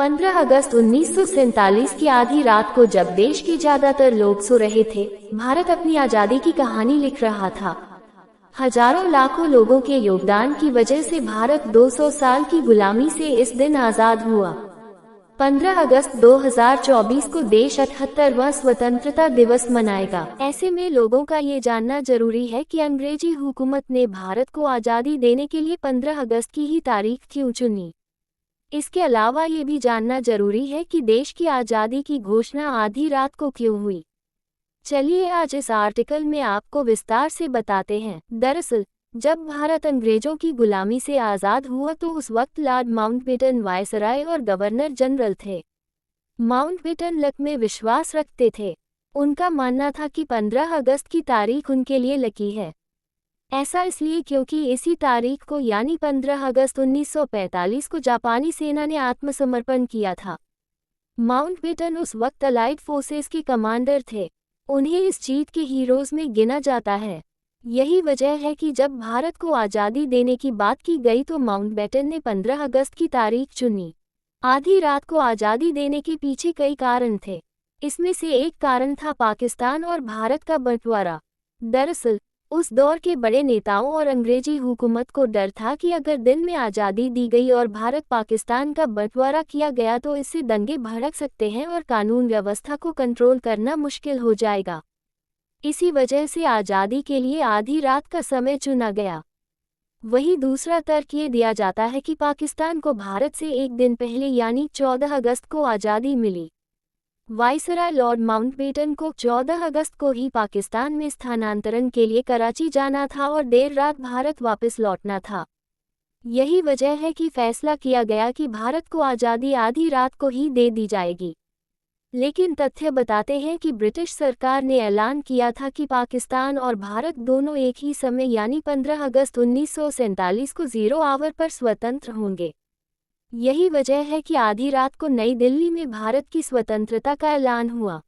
15 अगस्त 1947 की आधी रात को जब देश के ज्यादातर लोग सो रहे थे, भारत अपनी आजादी की कहानी लिख रहा था। हजारों लाखों लोगों के योगदान की वजह से भारत 200 साल की गुलामी से इस दिन आजाद हुआ। 15 अगस्त 2024 को देश 78वां स्वतंत्रता दिवस मनाएगा। ऐसे में लोगों का ये जानना जरूरी है कि अंग्रेजी हुकूमत ने भारत को आजादी देने के लिए 15 अगस्त की ही तारीख क्यों चुनी। इसके अलावा ये भी जानना जरूरी है कि देश की आज़ादी की घोषणा आधी रात को क्यों हुई। चलिए आज इस आर्टिकल में आपको विस्तार से बताते हैं। दरअसल जब भारत अंग्रेजों की गुलामी से आज़ाद हुआ तो उस वक्त लॉर्ड माउंटबेटन वायसराय और गवर्नर जनरल थे। माउंटबेटन लक में विश्वास रखते थे। उनका मानना था कि 15 अगस्त की तारीख उनके लिए लकी है। ऐसा इसलिए क्योंकि इसी तारीख को यानी 15 अगस्त 1945 को जापानी सेना ने आत्मसमर्पण किया था। माउंटबेटन उस वक्त अलाइड फोर्सेस के कमांडर थे। उन्हें इस जीत के हीरोज में गिना जाता है। यही वजह है कि जब भारत को आज़ादी देने की बात की गई तो माउंटबेटन ने 15 अगस्त की तारीख चुनी। आधी रात को आज़ादी देने के पीछे कई कारण थे। इसमें से एक कारण था पाकिस्तान और भारत का बंटवारा। दरअसल उस दौर के बड़े नेताओं और अंग्रेजी हुकूमत को डर था कि अगर दिन में आज़ादी दी गई और भारत पाकिस्तान का बंटवारा किया गया तो इससे दंगे भड़क सकते हैं और कानून व्यवस्था को कंट्रोल करना मुश्किल हो जाएगा। इसी वजह से आज़ादी के लिए आधी रात का समय चुना गया। वहीं दूसरा तर्क ये दिया जाता है कि पाकिस्तान को भारत से एक दिन पहले यानी 14 अगस्त को आज़ादी मिली। वायसराय लॉर्ड माउंटबेटन को 14 अगस्त को ही पाकिस्तान में स्थानांतरण के लिए कराची जाना था और देर रात भारत वापस लौटना था। यही वजह है कि फैसला किया गया कि भारत को आज़ादी आधी रात को ही दे दी जाएगी। लेकिन तथ्य बताते हैं कि ब्रिटिश सरकार ने ऐलान किया था कि पाकिस्तान और भारत दोनों एक ही समय यानी 15 अगस्त 1947 को 0 आवर पर स्वतंत्र होंगे। यही वजह है कि आधी रात को नई दिल्ली में भारत की स्वतंत्रता का ऐलान हुआ।